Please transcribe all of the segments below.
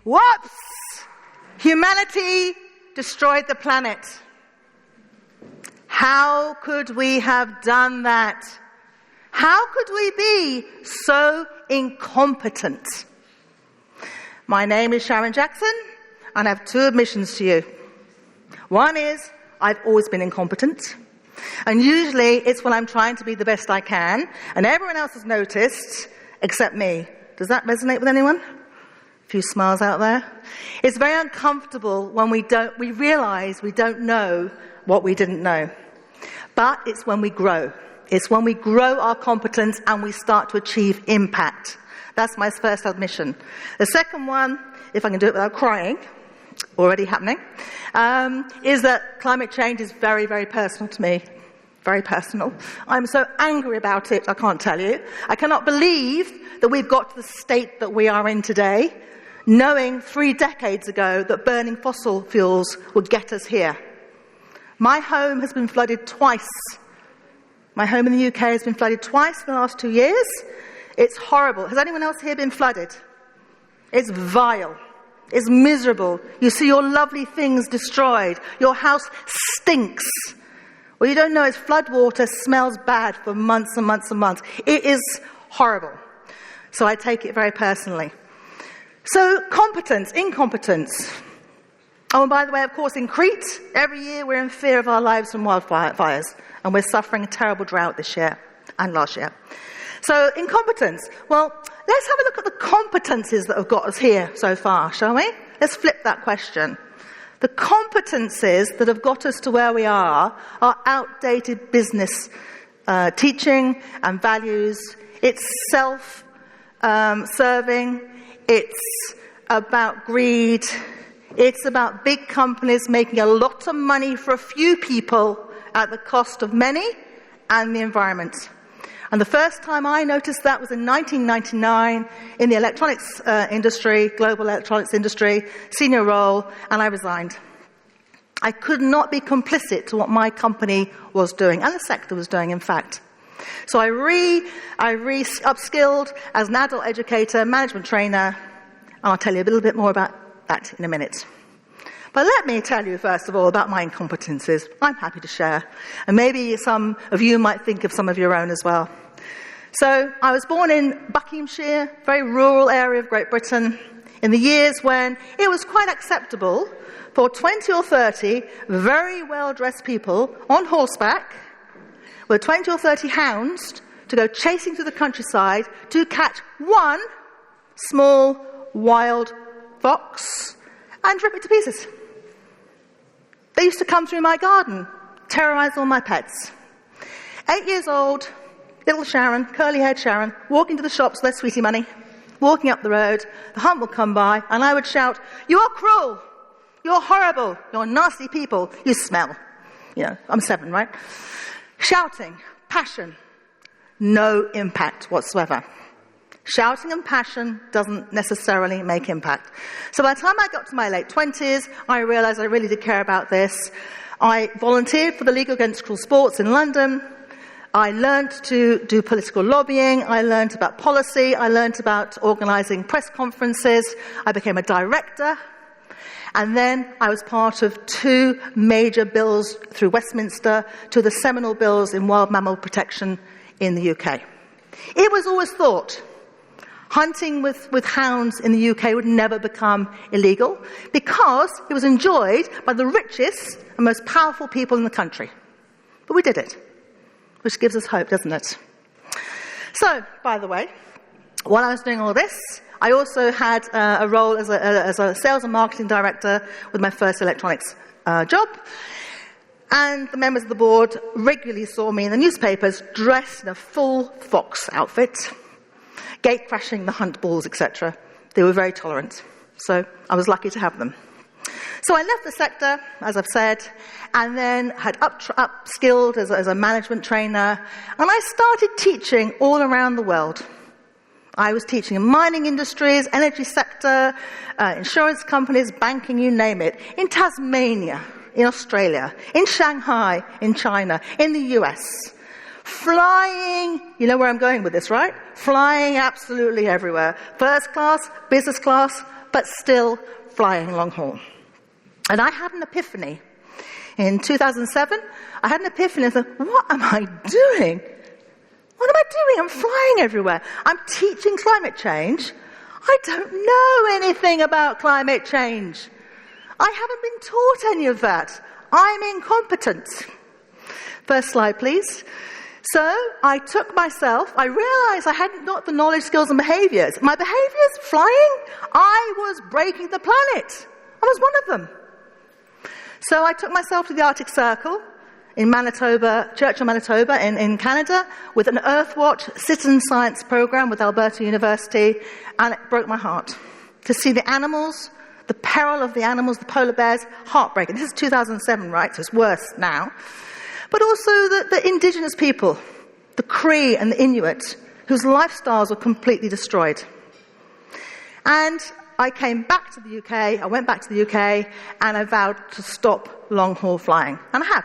Whoops! Humanity destroyed the planet. How could we have done that? How could we be so incompetent? My name is Sharon Jackson, and I have two admissions to you. One is, I've always been incompetent. And usually it's when I'm trying to be the best I can, and everyone else has noticed, except me. Does that resonate with anyone? A few smiles out there. It's very uncomfortable when we realize we don't know what we didn't know. But it's when we grow. It's when we grow our competence and we start to achieve impact. That's my first admission. The second one, if I can do it without crying, already happening, is that climate change is very, very personal to me. Very personal. I'm so angry about it, I can't tell you. I cannot believe that we've got to the state that we are in today, knowing 3 decades ago that burning fossil fuels would get us here. My home has been flooded twice. My home in the UK has been flooded twice in the last 2 years. It's horrible. Has anyone else here been flooded? It's vile. It's miserable. You see your lovely things destroyed. Your house stinks. What you don't know is floodwater smells bad for months and months and months. It is horrible. So I take it very personally. So competence, incompetence. Oh, and by the way, of course, in Crete, every year we're in fear of our lives from wildfires. And we're suffering a terrible drought this year and last year. So, incompetence. Well, let's have a look at the competencies that have got us here so far, shall we? Let's flip that question. The competencies that have got us to where we are outdated business teaching and values. It's self-serving. It's about greed. It's about big companies making a lot of money for a few people at the cost of many and the environment. And the first time I noticed that was in 1999 in the electronics industry, global electronics industry, senior role, and I resigned. I could not be complicit to what my company was doing, and the sector was doing, in fact. So I upskilled as an adult educator, management trainer, and I'll tell you a little bit more about that in a minute. But let me tell you, first of all, about my incompetencies. I'm happy to share. And maybe some of you might think of some of your own as well. So I was born in Buckinghamshire, very rural area of Great Britain, in the years when it was quite acceptable for 20 or 30 very well-dressed people on horseback with 20 or 30 hounds to go chasing through the countryside to catch one small wild fox and rip it to pieces. They used to come through my garden, terrorize all my pets. 8 years old, little Sharon, curly-haired Sharon, walking to the shops with their sweetie money, walking up the road, the hunt would come by, and I would shout, "You're cruel! You're horrible! You're nasty people! You smell!" You know, I'm 7, right? Shouting, passion, no impact whatsoever. Shouting and passion doesn't necessarily make impact. So by the time I got to my late 20s, I realized I really did care about this. I volunteered for the League Against Cruel Sports in London. I learned to do political lobbying. I learned about policy. I learned about organizing press conferences. I became a director. And then I was part of 2 major bills through Westminster, 2 of the seminal bills in wild mammal protection in the UK. It was always thought hunting with hounds in the UK would never become illegal because it was enjoyed by the richest and most powerful people in the country. But we did it, which gives us hope, doesn't it? So, by the way, while I was doing all this, I also had a role as a sales and marketing director with my first electronics job. And the members of the board regularly saw me in the newspapers dressed in a full fox outfit, gate crashing the hunt balls, etc. They were very tolerant. So I was lucky to have them. So I left the sector, as I've said, and then had upskilled as a management trainer, and I started teaching all around the world. I was teaching in mining industries, energy sector, insurance companies, banking, you name it, in Tasmania, in Australia, in Shanghai, in China, in the US. Flying, you know where I'm going with this, right? Flying absolutely everywhere. First class, business class, but still flying long haul. And I had an epiphany. In 2007, I had an epiphany and said, what am I doing? What am I doing? I'm flying everywhere. I'm teaching climate change. I don't know anything about climate change. I haven't been taught any of that. I'm incompetent. First slide, please. So I realized I hadn't got the knowledge, skills, and behaviors. My behaviors, flying, I was breaking the planet. I was one of them. So I took myself to the Arctic Circle in Manitoba, Churchill, Manitoba, in Canada, with an Earthwatch citizen science program with Alberta University, and it broke my heart. To see the animals, the peril of the animals, the polar bears, heartbreaking. This is 2007, right? So it's worse now. But also the indigenous people, the Cree and the Inuit, whose lifestyles were completely destroyed. And I came back to the UK, I went back to the UK, and I vowed to stop long-haul flying. And I have.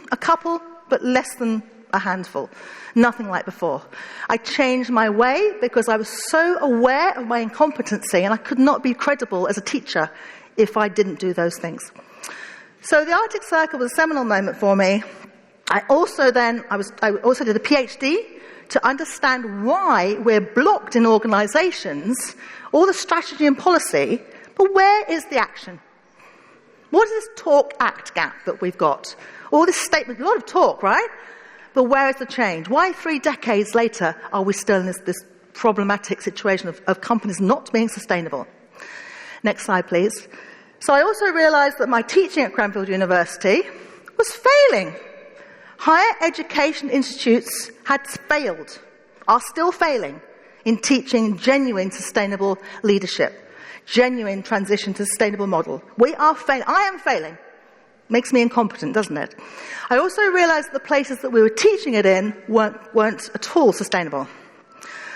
A couple, but less than a handful. Nothing like before. I changed my way because I was so aware of my incompetency, and I could not be credible as a teacher if I didn't do those things. So the Arctic Circle was a seminal moment for me. I also did a PhD to understand why we're blocked in organizations, all the strategy and policy, but where is the action? What is this talk-act gap that we've got? All this statement, a lot of talk, right? But where is the change? Why 3 decades later are we still in this problematic situation of companies not being sustainable? Next slide, please. So I also realized that my teaching at Cranfield University was failing. Higher education institutes had failed, are still failing, in teaching genuine sustainable leadership, genuine transition to sustainable model. We are failing. I am failing. Makes me incompetent, doesn't it? I also realized that the places that we were teaching it in weren't at all sustainable.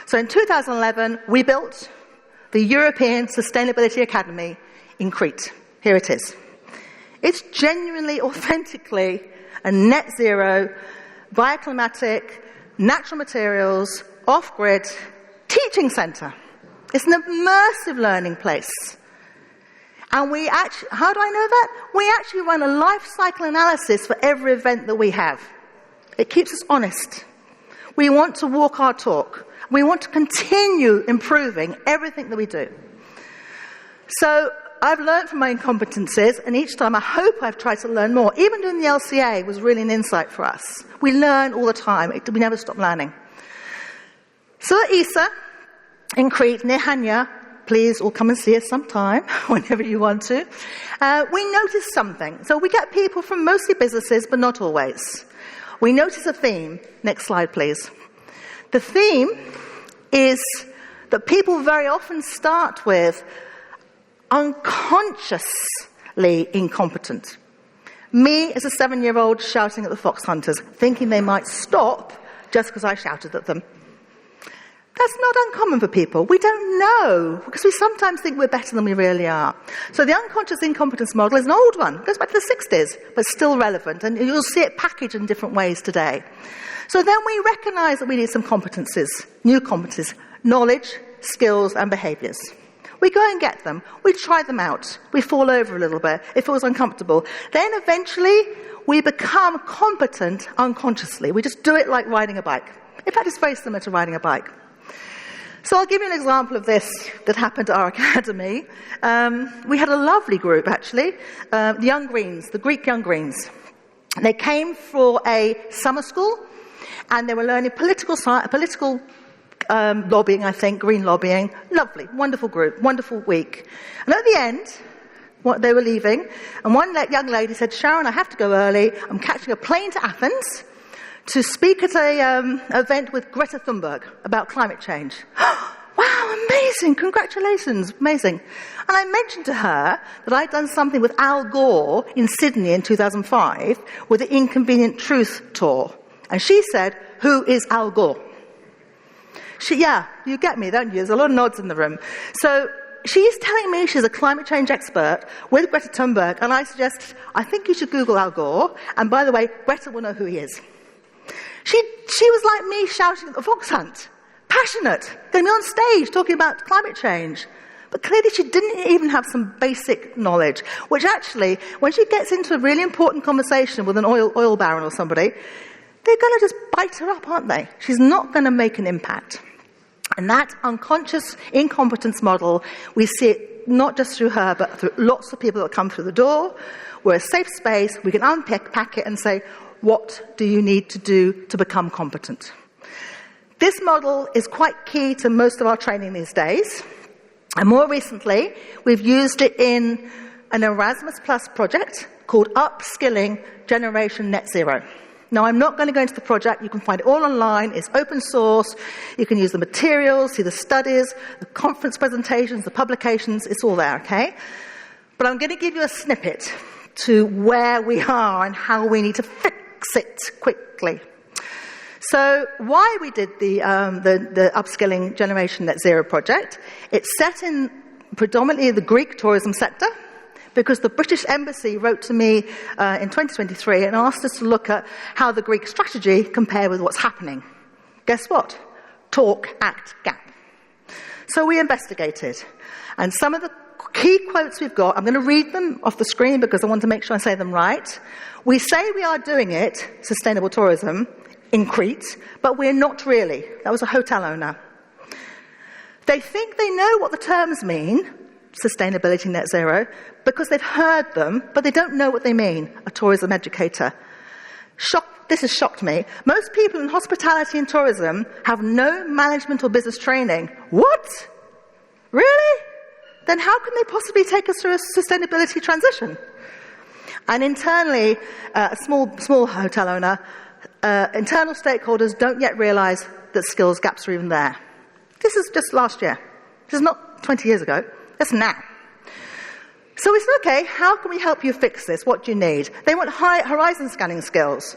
So in 2011, we built the European Sustainability Academy in Crete. Here it is. It's genuinely, authentically a net zero, bioclimatic, natural materials, off-grid teaching centre. It's an immersive learning place. And how do I know that? We actually run a life cycle analysis for every event that we have. It keeps us honest. We want to walk our talk. We want to continue improving everything that we do. So I've learned from my incompetencies, and each time I hope I've tried to learn more. Even doing the LCA was really an insight for us. We learn all the time. We never stop learning. So at ESA, in Crete, near Hania, please all come and see us sometime, whenever you want to, we noticed something. So we get people from mostly businesses, but not always. We notice a theme. Next slide, please. The theme is that people very often start with unconsciously incompetent. Me as a 7-year-old shouting at the fox hunters, thinking they might stop just because I shouted at them. That's not uncommon for people. We don't know, because we sometimes think we're better than we really are. So the unconscious incompetence model is an old one. It goes back to the 60s, but still relevant. And you'll see it packaged in different ways today. So then we recognize that we need some competencies, new competencies, knowledge, skills, and behaviors. We go and get them. We try them out. We fall over a little bit. It feels uncomfortable. Then eventually, we become competent unconsciously. We just do it like riding a bike. In fact, it's very similar to riding a bike. So I'll give you an example of this that happened at our academy. We had a lovely group, actually, the Young Greens, the Greek Young Greens. They came for a summer school, and they were learning political lobbying, I think, green lobbying. Lovely, wonderful group, wonderful week. And at the end, they were leaving, and one young lady said, Sharon, I have to go early. I'm catching a plane to Athens to speak at an event with Greta Thunberg about climate change. Wow, amazing, congratulations, amazing. And I mentioned to her that I'd done something with Al Gore in Sydney in 2005 with the Inconvenient Truth tour. And she said, who is Al Gore? Yeah, you get me, don't you? There's a lot of nods in the room. So she's telling me she's a climate change expert with Greta Thunberg, and I suggest, I think you should Google Al Gore, and by the way, Greta will know who he is. She was like me shouting at the fox hunt, passionate, going to be on stage talking about climate change. But clearly she didn't even have some basic knowledge, which actually, when she gets into a really important conversation with an oil baron or somebody, they're going to just bite her up, aren't they? She's not going to make an impact. And that unconscious incompetence model, we see it not just through her, but through lots of people that come through the door. We're a safe space. We can unpack it and say, what do you need to do to become competent? This model is quite key to most of our training these days. And more recently, we've used it in an Erasmus Plus project called Upskilling Generation Net Zero. Now, I'm not going to go into the project. You can find it all online. It's open source. You can use the materials, see the studies, the conference presentations, the publications. It's all there, okay? But I'm going to give you a snippet to where we are and how we need to fix it quickly. So why we did the Upskilling Generation Net Zero project, it's set in predominantly the Greek tourism sector, because the British Embassy wrote to me in 2023 and asked us to look at how the Greek strategy compared with what's happening. Guess what? Talk, act, gap. So we investigated. And some of the key quotes we've got, I'm going to read them off the screen because I want to make sure I say them right. We say we are doing it, sustainable tourism, in Crete, but we're not really. That was a hotel owner. They think they know what the terms mean, sustainability, net zero, because they've heard them, but they don't know what they mean, a tourism educator. This has shocked me. Most people in hospitality and tourism have no management or business training. What? Really? Then how can they possibly take us through a sustainability transition? And internally, a small hotel owner, internal stakeholders don't yet realise that skills gaps are even there. This is just last year. This is not 20 years ago. That's now. So we said, okay, how can we help you fix this? What do you need? They want horizon scanning skills.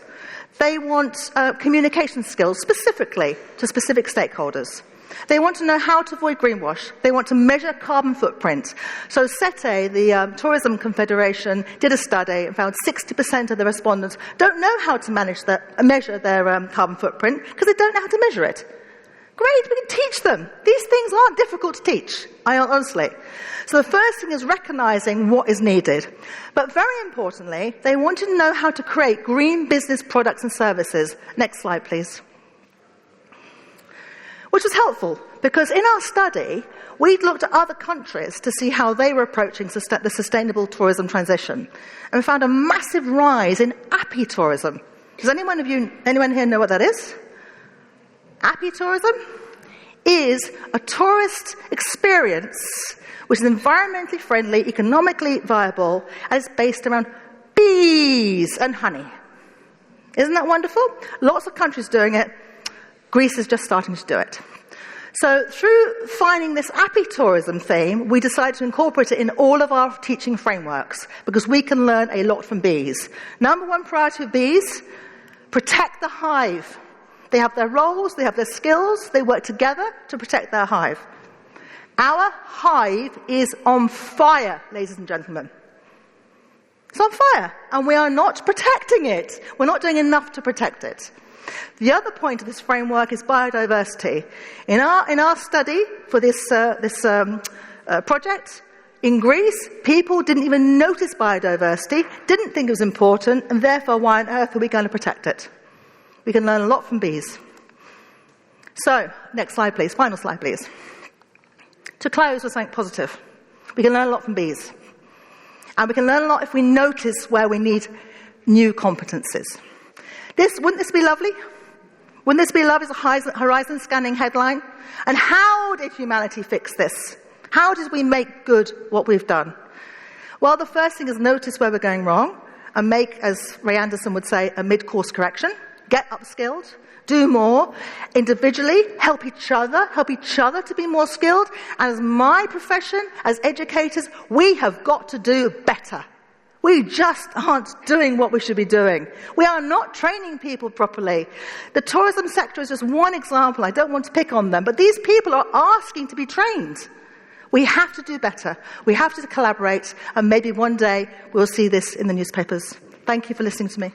They want communication skills specifically to specific stakeholders. They want to know how to avoid greenwash. They want to measure carbon footprint. So SETE, the Tourism Confederation, did a study and found 60% of the respondents don't know how to measure their carbon footprint because they don't know how to measure it. Great, we can teach them. These things aren't difficult to teach, honestly. So the first thing is recognizing what is needed. But very importantly, they wanted to know how to create green business products and services. Next slide, please. Which was helpful, because in our study, we'd looked at other countries to see how they were approaching the sustainable tourism transition. And we found a massive rise in appy tourism. Does anyone here know what that is? Appy tourism is a tourist experience which is environmentally friendly, economically viable, and it's based around bees and honey. Isn't that wonderful? Lots of countries doing it. Greece is just starting to do it. So through finding this appy tourism theme, we decided to incorporate it in all of our teaching frameworks because we can learn a lot from bees. Number one priority of bees, protect the hive. They have their roles, they have their skills, they work together to protect their hive. Our hive is on fire, ladies and gentlemen. It's on fire, and we are not protecting it. We're not doing enough to protect it. The other point of this framework is biodiversity. In our study for this project, in Greece, people didn't even notice biodiversity, didn't think it was important, and therefore why on earth are we going to protect it? We can learn a lot from bees. So, next slide, please. Final slide, please. To close with something positive. We can learn a lot from bees. And we can learn a lot if we notice where we need new competencies. Wouldn't this be lovely? Wouldn't this be lovely as a horizon scanning headline? And how did humanity fix this? How did we make good what we've done? Well, the first thing is notice where we're going wrong and make, as Ray Anderson would say, a mid-course correction. Get upskilled, do more, individually, help each other to be more skilled. And as my profession, as educators, we have got to do better. We just aren't doing what we should be doing. We are not training people properly. The tourism sector is just one example. I don't want to pick on them, but these people are asking to be trained. We have to do better. We have to collaborate, and maybe one day we'll see this in the newspapers. Thank you for listening to me.